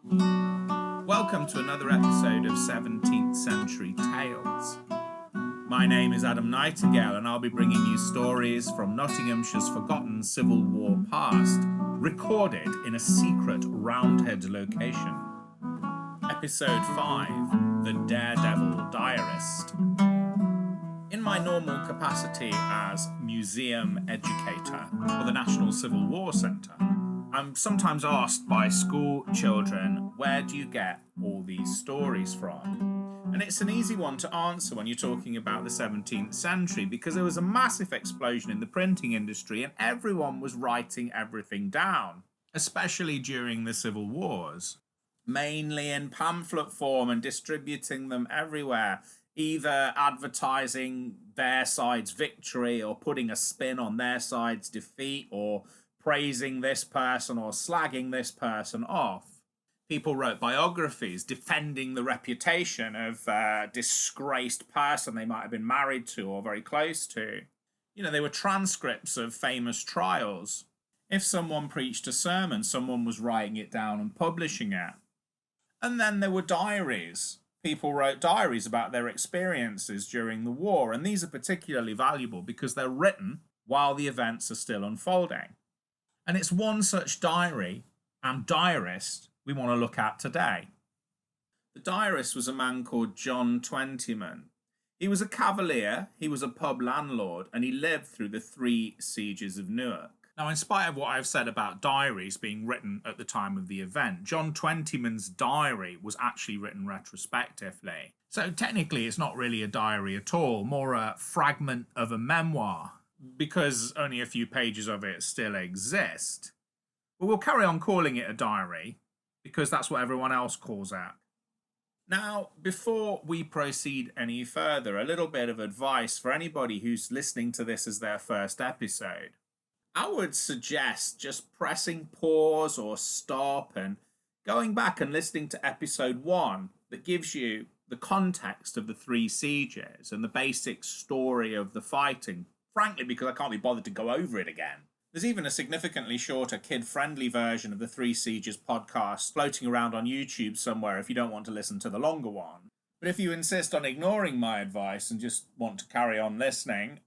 Welcome to another episode of 17th Century Tales. My name is Adam Nightingale and I'll be bringing you stories from Nottinghamshire's forgotten Civil War past, recorded in a secret Roundhead location. Episode 5, The Daredevil Diarist. In my normal capacity as museum educator for the National Civil War Centre, I'm sometimes asked by school children, where do you get all these stories from? And it's an easy one to answer when you're talking about the 17th century, because there was a massive explosion in the printing industry and everyone was writing everything down, especially during the Civil Wars, mainly in pamphlet form and distributing them everywhere, either advertising their side's victory or putting a spin on their side's defeat or praising this person or slagging this person off. People wrote biographies defending the reputation of a disgraced person they might have been married to or very close to. You know, they were transcripts of famous trials. If someone preached a sermon, someone was writing it down and publishing it. And then there were diaries. People wrote diaries about their experiences during the war, and these are particularly valuable because they're written while the events are still unfolding. And it's one such diary and diarist we want to look at today. The diarist was a man called John Twentyman. He was a cavalier, he was a pub landlord, and he lived through the 3 sieges of Newark. Now, in spite of what I've said about diaries being written at the time of the event, John Twentyman's diary was actually written retrospectively. So technically it's not really a diary at all, more a fragment of a memoir, because only a few pages of it still exist. But we'll carry on calling it a diary, because that's what everyone else calls it. Now, before we proceed any further, a little bit of advice for anybody who's listening to this as their first episode. I would suggest just pressing pause or stop and going back and listening to episode 1 that gives you the context of the 3 sieges and the basic story of the fighting. Frankly, because I can't be bothered to go over it again. There's even a significantly shorter, kid-friendly version of the 3 Sieges podcast floating around on YouTube somewhere if you don't want to listen to the longer one. But if you insist on ignoring my advice and just want to carry on listening,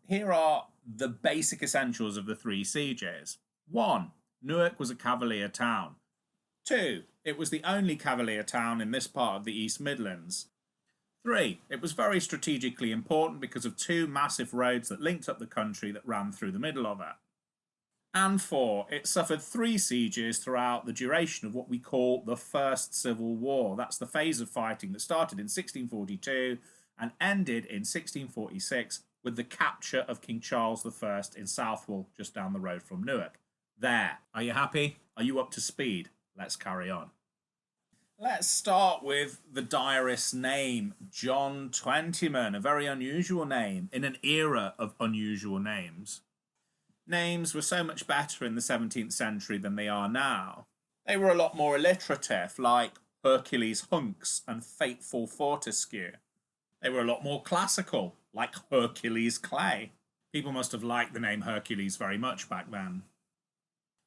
here are the basic essentials of the 3 sieges. 1. Newark was a Cavalier town. 2. It was the only Cavalier town in this part of the East Midlands. 3. It was very strategically important because of 2 massive roads that linked up the country that ran through the middle of it. And 4. It suffered 3 sieges throughout the duration of what we call the First Civil War. That's the phase of fighting that started in 1642 and ended in 1646 with the capture of King Charles I in Southwell, just down the road from Newark. There. Are you happy? Are you up to speed? Let's carry on. Let's start with the diarist's name, John Twentyman, a very unusual name in an era of unusual names. Names were so much better in the 17th century than they are now. They were a lot more alliterative, like Hercules Hunks and Fateful Fortescue. They were a lot more classical, like Hercules Clay. People must have liked the name Hercules very much back then.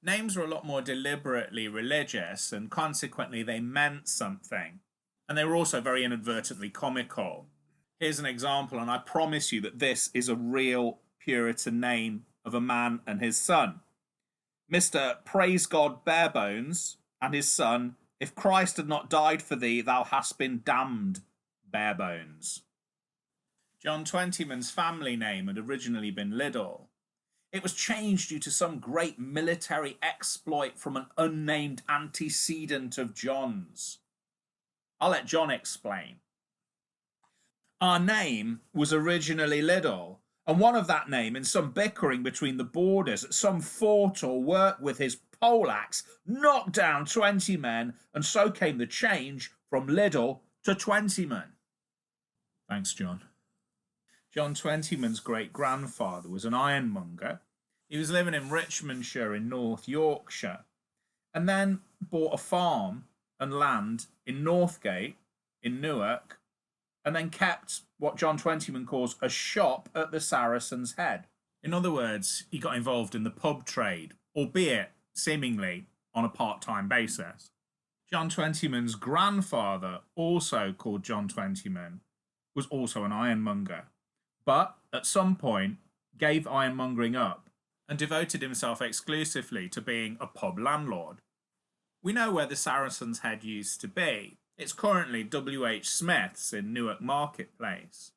Names were a lot more deliberately religious, and consequently they meant something. And they were also very inadvertently comical. Here's an example, and I promise you that this is a real Puritan name of a man and his son. Mr. Praise God Barebones and his son, if Christ had not died for thee, thou hast been damned, Barebones. John Twentyman's family name had originally been Liddell. It was changed due to some great military exploit from an unnamed antecedent of John's. I'll let John explain. Our name was originally Liddell, and one of that name, in some bickering between the boarders at some fort or work with his poleaxe, knocked down 20 men, and so came the change from Liddell to Twentyman. Thanks, John. John Twentyman's great-grandfather was an ironmonger. He was living in Richmondshire in North Yorkshire, and then bought a farm and land in Northgate in Newark, and then kept what John Twentyman calls a shop at the Saracen's Head. In other words, he got involved in the pub trade, albeit seemingly on a part-time basis. John Twentyman's grandfather, also called John Twentyman, was also an ironmonger, but at some point gave ironmongering up and devoted himself exclusively to being a pub landlord. We know where the Saracen's Head used to be. It's currently W.H. Smith's in Newark Marketplace.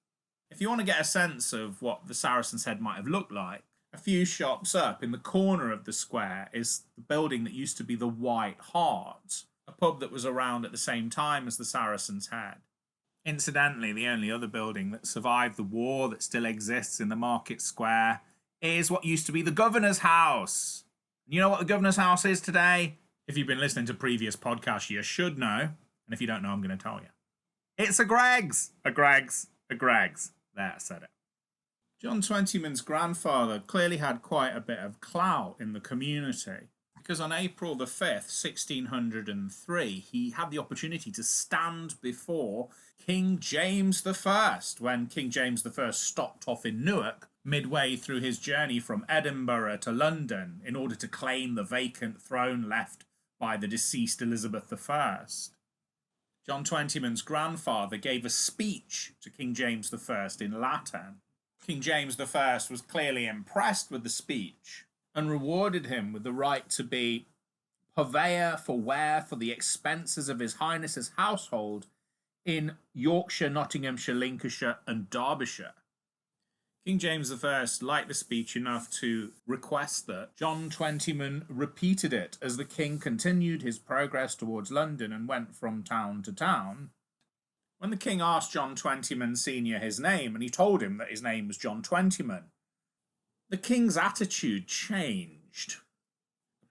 If you want to get a sense of what the Saracen's Head might have looked like, a few shops up in the corner of the square is the building that used to be the White Hart, a pub that was around at the same time as the Saracen's Head. Incidentally, the only other building that survived the war that still exists in the market square is what used to be the Governor's House. You know what the Governor's House is today? If you've been listening to previous podcasts, you should know. And if you don't know, I'm going to tell you. It's a Greggs. A Greggs. A Greggs. There, I said it. John Twentyman's grandfather clearly had quite a bit of clout in the community, because on April the 5th, 1603, he had the opportunity to stand before King James I when King James I stopped off in Newark midway through his journey from Edinburgh to London in order to claim the vacant throne left by the deceased Elizabeth I. John Twentyman's grandfather gave a speech to King James I in Latin. King James I was clearly impressed with the speech and rewarded him with the right to be purveyor for ware for the expenses of His Highness's household in Yorkshire, Nottinghamshire, Lincolnshire, and Derbyshire. King James I liked the speech enough to request that John Twentyman repeated it as the king continued his progress towards London and went from town to town. When the king asked John Twentyman Sr. his name, and he told him that his name was John Twentyman, the king's attitude changed.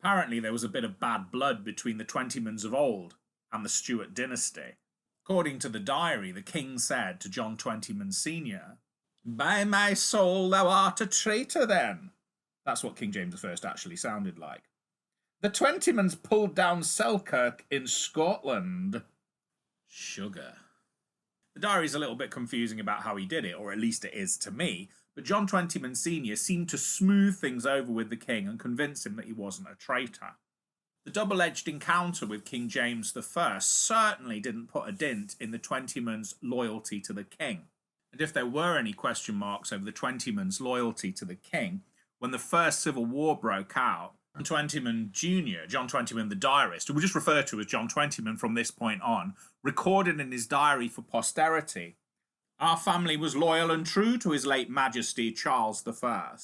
Apparently there was a bit of bad blood between the Twentymans of old and the Stuart dynasty. According to the diary, the king said to John Twentyman Sr., "By my soul, thou art a traitor then." That's what King James I actually sounded like. "The Twentymans pulled down Selkirk in Scotland." Sugar. The diary's a little bit confusing about how he did it, or at least it is to me, but John Twentyman Sr. seemed to smooth things over with the king and convince him that he wasn't a traitor. The double-edged encounter with King James I certainly didn't put a dent in the Twentymans' loyalty to the king. And if there were any question marks over the Twentymans' loyalty to the king, when the First Civil War broke out, John Twentyman Jr., John Twentyman the Diarist, who we'll just refer to as John Twentyman from this point on, recorded in his diary for posterity, "Our family was loyal and true to His late Majesty Charles I."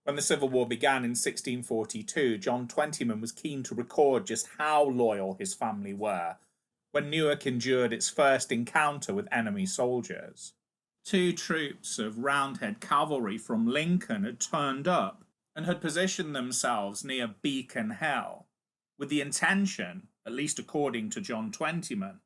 When the Civil War began in 1642, John Twentyman was keen to record just how loyal his family were when Newark endured its first encounter with enemy soldiers. 2 troops of Roundhead cavalry from Lincoln had turned up and had positioned themselves near Beacon Hill, with the intention, at least according to John Twentyman,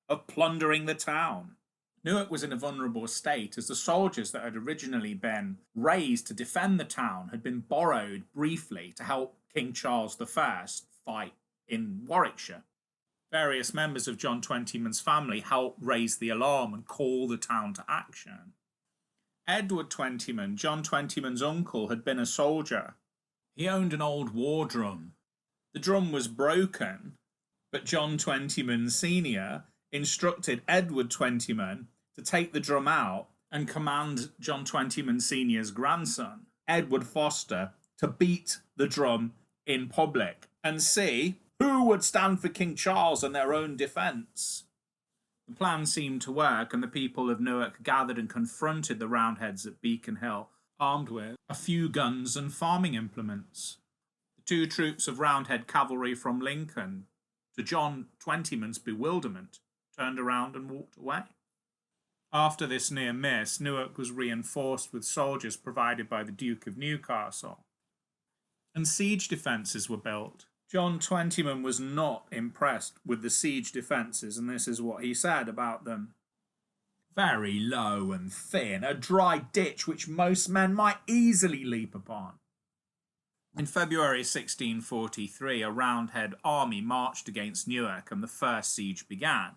of plundering the town. Newark was in a vulnerable state as the soldiers that had originally been raised to defend the town had been borrowed briefly to help King Charles I fight in Warwickshire. Various members of John Twentyman's family helped raise the alarm and call the town to action. Edward Twentyman, John Twentyman's uncle, had been a soldier. He owned an old war drum. The drum was broken, but John Twentyman Sr. instructed Edward Twentyman to take the drum out and command John Twentyman Sr.'s grandson, Edward Foster, to beat the drum in public and see who would stand for King Charles and their own defence. The plan seemed to work, and the people of Newark gathered and confronted the Roundheads at Beacon Hill, armed with a few guns and farming implements. The 2 troops of Roundhead cavalry from Lincoln, to John Twentyman's bewilderment, turned around and walked away. After this near miss, Newark was reinforced with soldiers provided by the Duke of Newcastle, and siege defences were built. John Twentyman was not impressed with the siege defences, and this is what he said about them. "Very low and thin, a dry ditch which most men might easily leap upon." In February 1643, a Roundhead army marched against Newark and the first siege began.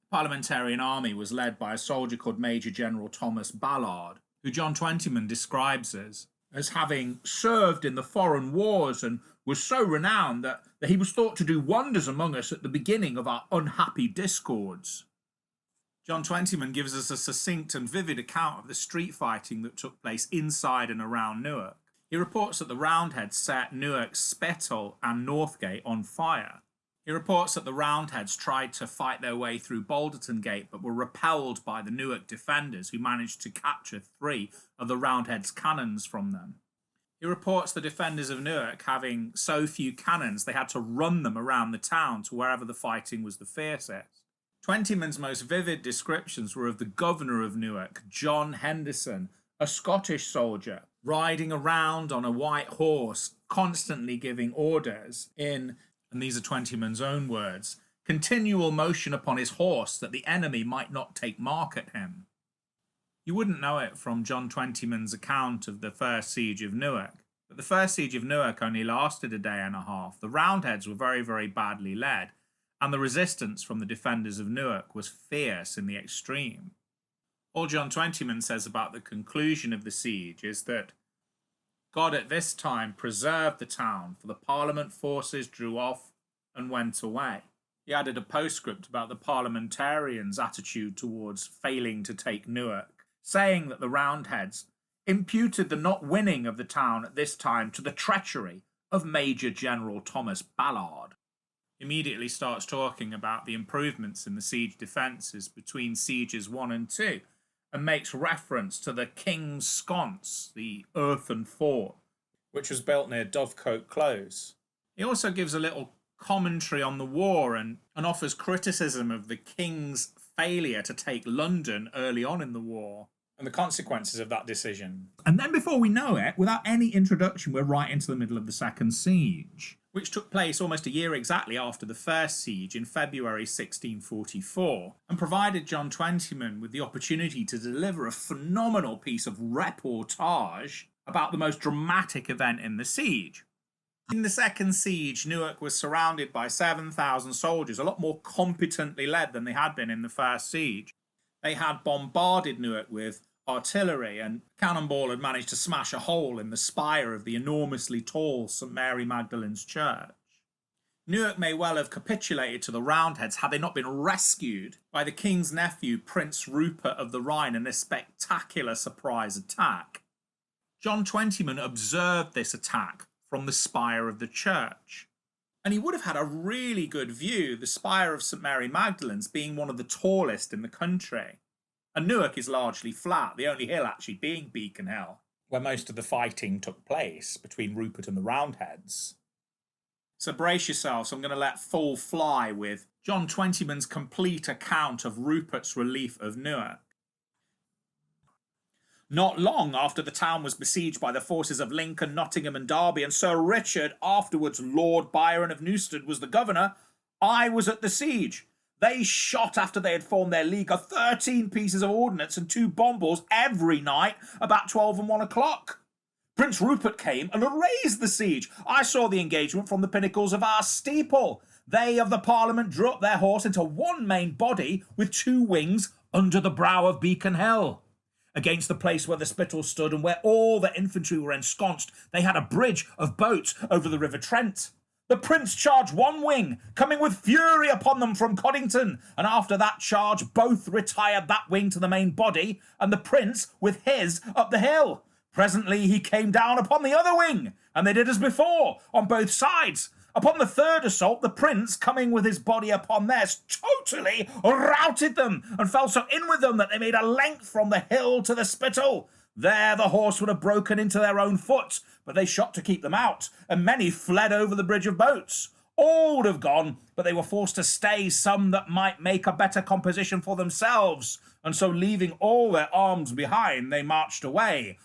The Parliamentarian army was led by a soldier called Major General Thomas Ballard, who John Twentyman describes as having served in the foreign wars and was so renowned that he was thought to do wonders among us at the beginning of our unhappy discords. John Twentyman gives us a succinct and vivid account of the street fighting that took place inside and around Newark. He reports that the Roundheads set Newark's Spittal and Northgate on fire. He reports that the Roundheads tried to fight their way through Balderton Gate but were repelled by the Newark defenders, who managed to capture 3 of the Roundheads' cannons from them. He reports the defenders of Newark having so few cannons they had to run them around the town to wherever the fighting was the fiercest. Twentyman's most vivid descriptions were of the governor of Newark, John Henderson, a Scottish soldier, riding around on a white horse, constantly giving orders in, and these are Twentyman's own words, continual motion upon his horse that the enemy might not take mark at him. You wouldn't know it from John Twentyman's account of the first siege of Newark, but the first siege of Newark only lasted a day and a half. The Roundheads were very, very badly led, and the resistance from the defenders of Newark was fierce in the extreme. All John Twentyman says about the conclusion of the siege is that God at this time preserved the town, for the Parliament forces drew off and went away. He added a postscript about the parliamentarians' attitude towards failing to take Newark, saying that the Roundheads imputed the not winning of the town at this time to the treachery of Major General Thomas Ballard. Immediately starts talking about the improvements in the siege defences between sieges 1 and 2, and makes reference to the King's Sconce, the earthen fort, which was built near Dovecote Close. He also gives a little commentary on the war and offers criticism of the King's failure to take London early on in the war and the consequences of that decision. And then before we know it, without any introduction, we're right into the middle of the second siege, which took place almost a year exactly after the first siege in February 1644, and provided John Twentyman with the opportunity to deliver a phenomenal piece of reportage about the most dramatic event in the siege. In the second siege, Newark was surrounded by 7,000 soldiers, a lot more competently led than they had been in the first siege. They had bombarded Newark with artillery, and cannonball had managed to smash a hole in the spire of the enormously tall St Mary Magdalene's Church. Newark may well have capitulated to the Roundheads had they not been rescued by the King's nephew, Prince Rupert of the Rhine, in a spectacular surprise attack. John Twentyman observed this attack from the spire of the church, and he would have had a really good view, the spire of St Mary Magdalene's being one of the tallest in the country. And Newark is largely flat, the only hill actually being Beacon Hill, where most of the fighting took place between Rupert and the Roundheads. So brace yourselves, I'm going to let full fly with John Twentyman's complete account of Rupert's relief of Newark. Not long after the town was besieged by the forces of Lincoln, Nottingham and Derby, and Sir Richard, afterwards Lord Byron of Newstead, was the governor, I was at the siege. They shot, after they had formed their league, 13 pieces of ordnance and 2 bomb-balls every night about 12 and 1 o'clock. Prince Rupert came and raised the siege. I saw the engagement from the pinnacles of our steeple. They of the Parliament drew up their horse into one main body with 2 wings under the brow of Beacon Hill. Against the place where the Spittal stood and where all the infantry were ensconced, they had a bridge of boats over the River Trent. The Prince charged one wing, coming with fury upon them from Coddington, and after that charge both retired that wing to the main body, and the Prince with his up the hill. Presently he came down upon the other wing, and they did as before, on both sides. Upon the third assault, the Prince, coming with his body upon theirs, totally routed them, and fell so in with them that they made a length from the hill to the Spittal. There the horse would have broken into their own foot, but they shot to keep them out, and many fled over the bridge of boats. All would have gone, but they were forced to stay some that might make a better composition for themselves, and so leaving all their arms behind, they marched away.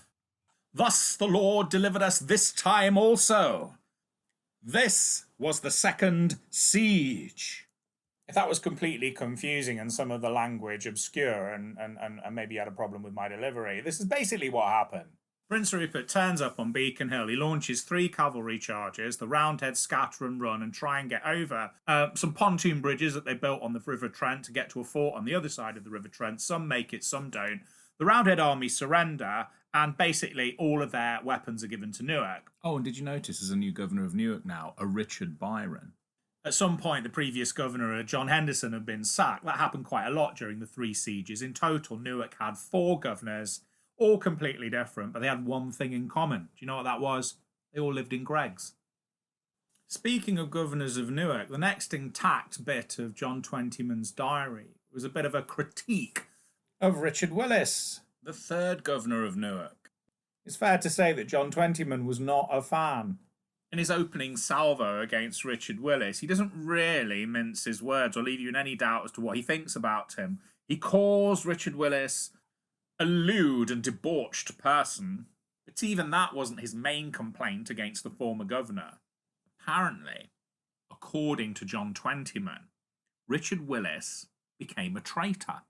Thus the Lord delivered us this time also. This was the second siege. If that was completely confusing and some of the language obscure and maybe you had a problem with my delivery, this is basically what happened. Prince Rupert turns up on Beacon Hill. He launches 3 cavalry charges. The Roundheads scatter and run and try and get over some pontoon bridges that they built on the River Trent to get to a fort on the other side of the River Trent. Some make it, some don't. The Roundhead army surrender, and basically all of their weapons are given to Newark. Oh, and did you notice there's a new governor of Newark now, a Richard Byron? At some point, the previous governor, John Henderson, had been sacked. That happened quite a lot during the 3 sieges. In total, Newark had 4 governors, all completely different, but they had one thing in common. Do you know what that was? They all lived in Greggs. Speaking of governors of Newark, the next intact bit of John Twentyman's diary was a bit of a critique of Richard Willis, the 3rd governor of Newark. It's fair to say that John Twentyman was not a fan. In his opening salvo against Richard Willis, he doesn't really mince his words or leave you in any doubt as to what he thinks about him. He calls Richard Willis a lewd and debauched person, but even that wasn't his main complaint against the former governor. Apparently, according to John Twentyman, Richard Willis became a traitor.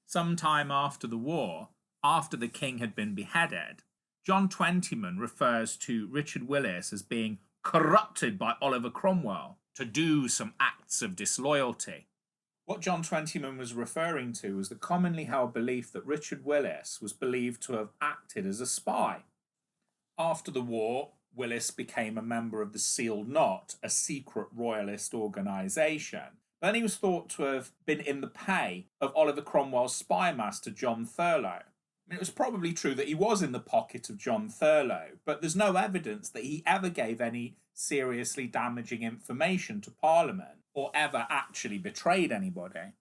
Sometime after the war, after the king had been beheaded, John Twentyman refers to Richard Willis as being corrupted by Oliver Cromwell to do some acts of disloyalty. What John Twentyman was referring to was the commonly held belief that Richard Willis was believed to have acted as a spy. After the war, Willis became a member of the Sealed Knot, a secret royalist organisation. Then he was thought to have been in the pay of Oliver Cromwell's spymaster, John Thurlow. It was probably true that he was in the pocket of John Thurlow, but there's no evidence that he ever gave any seriously damaging information to Parliament or ever actually betrayed anybody.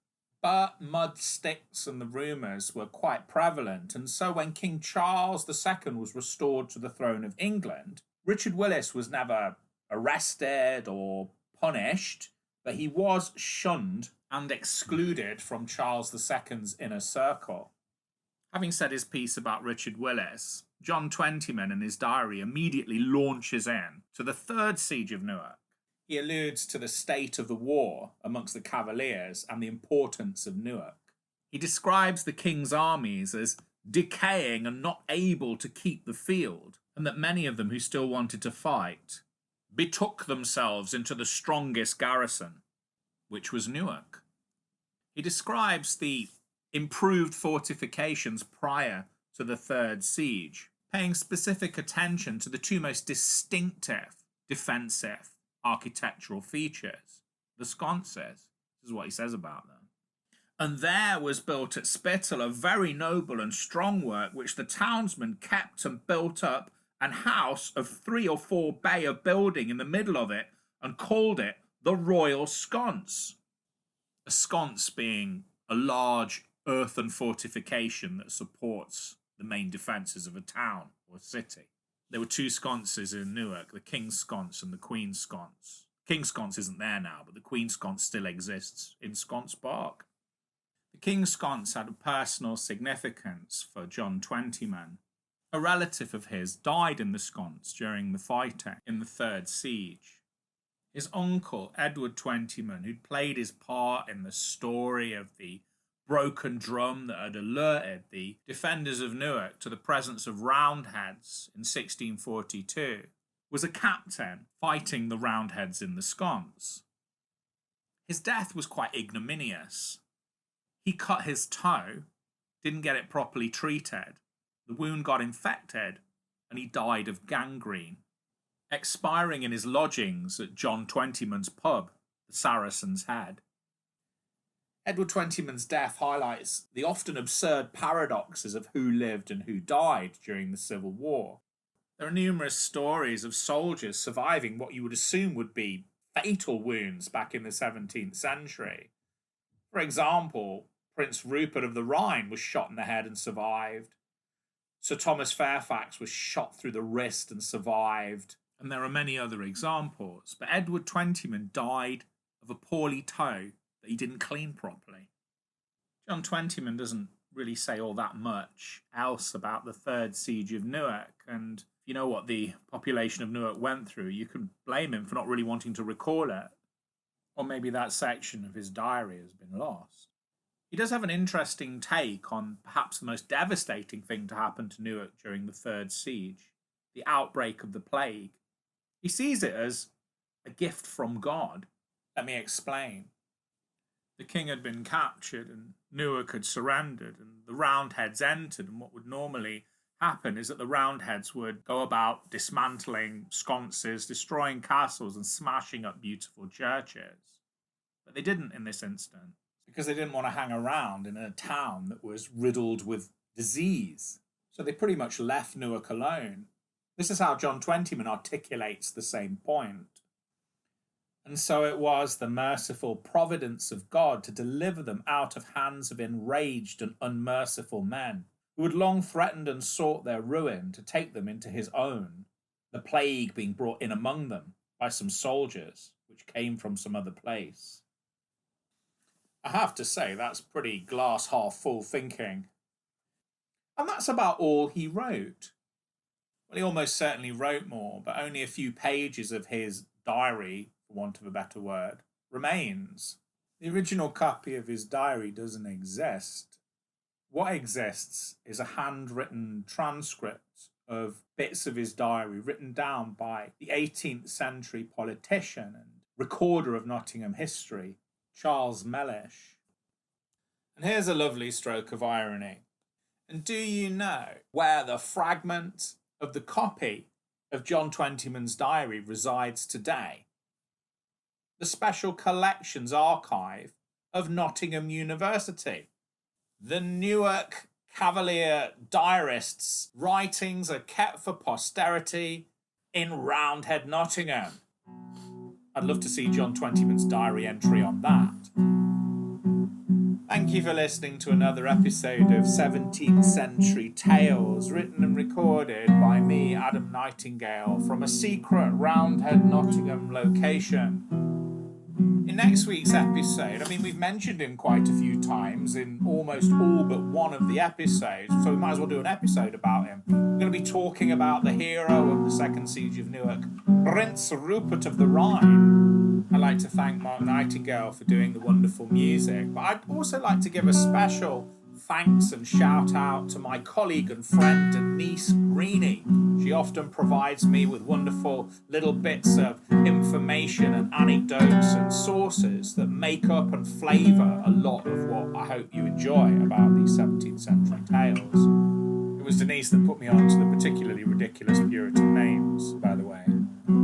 But mud sticks and the rumours were quite prevalent, and so when King Charles II was restored to the throne of England, Richard Willis was never arrested or punished, but he was shunned and excluded from Charles II's inner circle. Having said his piece about Richard Willis, John Twentyman in his diary immediately launches in to the 3rd siege of Newark. He alludes to the state of the war amongst the Cavaliers and the importance of Newark. He describes the king's armies as decaying and not able to keep the field, and that many of them who still wanted to fight betook themselves into the strongest garrison, which was Newark. He describes the improved fortifications prior to the 3rd siege, paying specific attention to the 2 most distinctive defensive architectural features, the sconces. This is what he says about them. And there was built at Spittal a very noble and strong work, which the townsmen kept and built up, an house of 3 or 4 bay of building in the middle of it, and called it the Royal Sconce. A sconce being a large earthen fortification that supports the main defences of a town or city. There were 2 sconces in Newark, the King's Sconce and the Queen's Sconce. King's Sconce isn't there now, but the Queen's Sconce still exists in Sconce Park. The King's Sconce had a personal significance for John Twentyman. A relative of his died in the sconce during the fighting in the 3rd siege. His uncle, Edward Twentyman, who'd played his part in the story of the broken drum that had alerted the defenders of Newark to the presence of Roundheads in 1642, was a captain fighting the Roundheads in the sconce. His death was quite ignominious. He cut his toe, didn't get it properly treated, the wound got infected, and he died of gangrene, expiring in his lodgings at John Twentyman's pub, the Saracen's Head. Edward Twentyman's death highlights the often absurd paradoxes of who lived and who died during the Civil War. There are numerous stories of soldiers surviving what you would assume would be fatal wounds back in the 17th century. For example, Prince Rupert of the Rhine was shot in the head and survived. Sir Thomas Fairfax was shot through the wrist and survived. And there are many other examples. But Edward Twentyman died of a poorly toe that he didn't clean properly. John Twentyman doesn't really say all that much else about the 3rd siege of Newark, and if you know what the population of Newark went through, you could blame him for not really wanting to recall it. Or maybe that section of his diary has been lost. He does have an interesting take on perhaps the most devastating thing to happen to Newark during the 3rd siege, the outbreak of the plague. He sees it as a gift from God. Let me explain. The king had been captured and Newark had surrendered, and the Roundheads entered, and what would normally happen is that the Roundheads would go about dismantling sconces, destroying castles, and smashing up beautiful churches. But they didn't in this instance, because they didn't want to hang around in a town that was riddled with disease. So they pretty much left Newark alone. This is how John Twentyman articulates the same point. And so it was the merciful providence of God to deliver them out of hands of enraged and unmerciful men, who had long threatened and sought their ruin, to take them into his own, the plague being brought in among them by some soldiers, which came from some other place. I have to say, that's pretty glass half full thinking. And that's about all he wrote. Well, he almost certainly wrote more, but only a few pages of his diary, for want of a better word, remains. The original copy of his diary doesn't exist. What exists is a handwritten transcript of bits of his diary written down by the 18th century politician and recorder of Nottingham history, Charles Mellish. And here's a lovely stroke of irony. And do you know where the fragment of the copy of John Twentyman's diary resides today? The Special Collections Archive of Nottingham University. The Newark Cavalier Diarist's writings are kept for posterity in Roundhead Nottingham. I'd love to see John Twentyman's diary entry on that. Thank you for listening to another episode of 17th Century Tales, written and recorded by me, Adam Nightingale, from a secret Roundhead Nottingham location. In next week's episode, we've mentioned him quite a few times in almost all but one of the episodes, so we might as well do an episode about him. We're going to be talking about the hero of the Second Siege of Newark, Prince Rupert of the Rhine. I'd like to thank Mark Nightingale for doing the wonderful music, but I'd also like to give a special thanks and shout out to my colleague and friend Denise Greeny. She often provides me with wonderful little bits of information and anecdotes and sources that make up and flavour a lot of what I hope you enjoy about these 17th century tales. It was Denise that put me on to the particularly ridiculous Puritan names, by the way.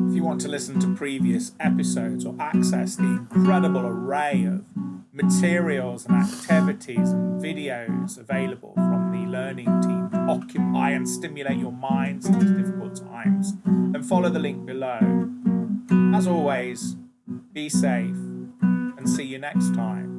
If you want to listen to previous episodes or access the incredible array of materials and activities and videos available from the learning team to occupy and stimulate your minds in these difficult times, then follow the link below. As always, be safe and see you next time.